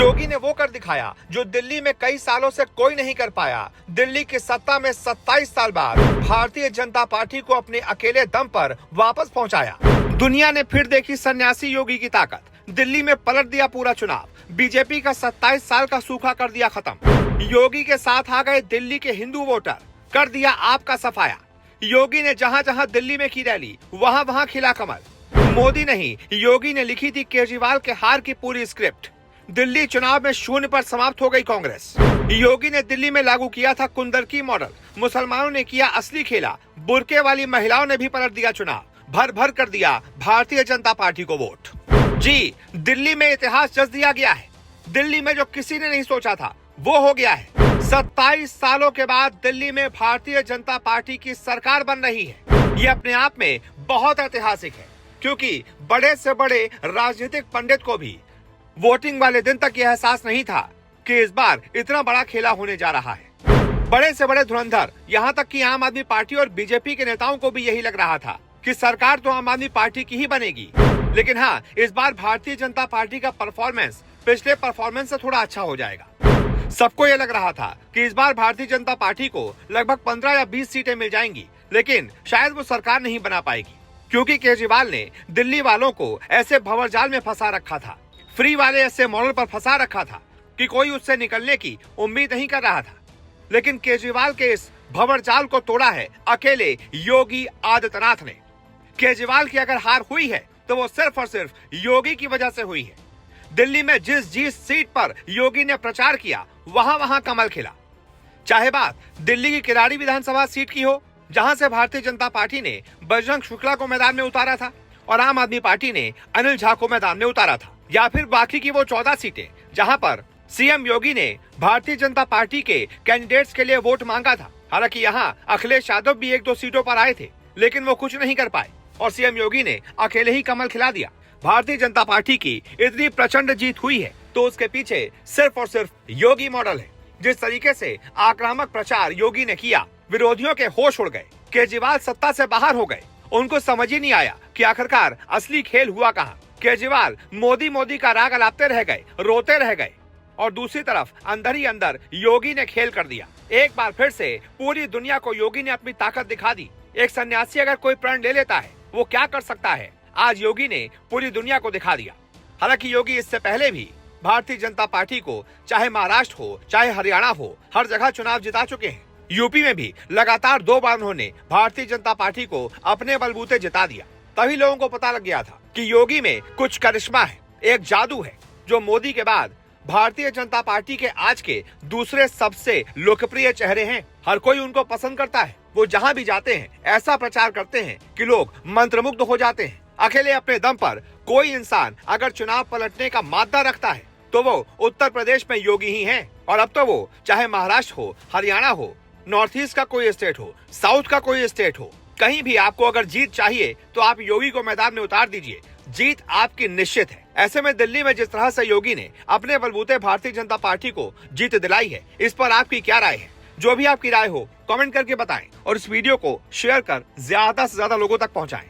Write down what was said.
योगी ने वो कर दिखाया जो दिल्ली में कई सालों से कोई नहीं कर पाया। दिल्ली की सत्ता में 27 साल बाद भारतीय जनता पार्टी को अपने अकेले दम पर वापस पहुंचाया। दुनिया ने फिर देखी सन्यासी योगी की ताकत। दिल्ली में पलट दिया पूरा चुनाव। बीजेपी का 27 साल का सूखा कर दिया खत्म। योगी के साथ आ गए दिल्ली के हिंदू वोटर, कर दिया आपका सफाया। योगी ने जहां जहां दिल्ली में की रैली वहां वहां खिला कमल। मोदी नहीं, योगी ने लिखी थी केजरीवाल के हार की पूरी स्क्रिप्ट। दिल्ली चुनाव में शून्य पर समाप्त हो गई कांग्रेस। योगी ने दिल्ली में लागू किया था कुंदरकी मॉडल। मुसलमानों ने किया असली खेला। बुरके वाली महिलाओं ने भी पलट दिया चुनाव। भर भर कर दिया भारतीय जनता पार्टी को वोट। जी, दिल्ली में इतिहास रच दिया गया है। दिल्ली में जो किसी ने नहीं सोचा था वो हो गया है। 27 सालों के बाद दिल्ली में भारतीय जनता पार्टी की सरकार बन रही है। ये अपने आप में बहुत ऐतिहासिक है, क्योंकि बड़े से बड़े राजनीतिक पंडित को भी वोटिंग वाले दिन तक यह एहसास नहीं था कि इस बार इतना बड़ा खेला होने जा रहा है। बड़े से बड़े धुरंधर, यहाँ तक कि आम आदमी पार्टी और बीजेपी के नेताओं को भी यही लग रहा था कि सरकार तो आम आदमी पार्टी की ही बनेगी। लेकिन हाँ, इस बार भारतीय जनता पार्टी का परफॉर्मेंस पिछले परफॉर्मेंस से थोड़ा अच्छा हो जाएगा। सबको यह लग रहा था कि इस बार भारतीय जनता पार्टी को लगभग 15 या 20 सीटें मिल जाएंगी, लेकिन शायद वो सरकार नहीं बना पाएगी, क्योंकि केजरीवाल ने दिल्ली वालों को ऐसे भंवरजाल में फंसा रखा था, फ्री वाले ऐसे मॉडल पर फंसा रखा था कि कोई उससे निकलने की उम्मीद नहीं कर रहा था। लेकिन केजरीवाल के इस भंवरजाल को तोड़ा है अकेले योगी आदित्यनाथ ने। केजरीवाल की अगर हार हुई है तो वो सिर्फ और सिर्फ योगी की वजह से हुई है। दिल्ली में जिस सीट पर योगी ने प्रचार किया वहां वहां कमल खिला। चाहे बात दिल्ली की किराड़ी विधानसभा सीट की हो, जहां से भारतीय जनता पार्टी ने बजरंग शुक्ला को मैदान में उतारा था और आम आदमी पार्टी ने अनिल झा को मैदान में उतारा था, या फिर बाकी की वो 14 सीटें जहां पर सीएम योगी ने भारतीय जनता पार्टी के कैंडिडेट्स के लिए वोट मांगा था। हालांकि यहाँ अखिलेश यादव भी 1-2 सीटों पर आए थे, लेकिन वो कुछ नहीं कर पाए और सीएम योगी ने अकेले ही कमल खिला दिया। भारतीय जनता पार्टी की इतनी प्रचंड जीत हुई है तो उसके पीछे सिर्फ और सिर्फ योगी मॉडल है। जिस तरीके से आक्रामक प्रचार योगी ने किया, विरोधियों के होश उड़ गए। केजरीवाल सत्ता से बाहर हो गए। उनको समझ ही नहीं आया कि आखिरकार असली खेल हुआ कहाँ। केजरीवाल मोदी का राग अलापते रह गए, रोते रह गए, और दूसरी तरफ अंदर ही अंदर योगी ने खेल कर दिया। एक बार फिर से पूरी दुनिया को योगी ने अपनी ताकत दिखा दी। एक सन्यासी अगर कोई प्रण ले लेता है वो क्या कर सकता है, आज योगी ने पूरी दुनिया को दिखा दिया। हालांकि योगी इससे पहले भी भारतीय जनता पार्टी को चाहे महाराष्ट्र हो चाहे हरियाणा हो, हर जगह चुनाव जिता चुके हैं। यूपी में भी लगातार 2 बार उन्होंने भारतीय जनता पार्टी को अपने बलबूते जिता दिया। तभी लोगों को पता लग गया था कि योगी में कुछ करिश्मा है, एक जादू है, जो मोदी के बाद भारतीय जनता पार्टी के आज के दूसरे सबसे लोकप्रिय चेहरे हैं। हर कोई उनको पसंद करता है। वो जहां भी जाते हैं ऐसा प्रचार करते हैं कि लोग मंत्रमुग्ध हो जाते हैं। अकेले अपने दम पर कोई इंसान अगर चुनाव पलटने का मादा रखता है तो वो उत्तर प्रदेश में योगी ही हैं। और अब तो वो चाहे महाराष्ट्र हो, हरियाणा हो, नॉर्थ ईस्ट का कोई स्टेट हो, साउथ का कोई स्टेट हो, कहीं भी आपको अगर जीत चाहिए तो आप योगी को मैदान में उतार दीजिए, जीत आपकी निश्चित है। ऐसे में दिल्ली में जिस तरह से योगी ने अपने बलबूते भारतीय जनता पार्टी को जीत दिलाई है, इस पर आपकी क्या राय है? जो भी आपकी राय हो कमेंट करके बताएं और इस वीडियो को शेयर कर ज्यादा से ज्यादा लोगों तक पहुंचाएं।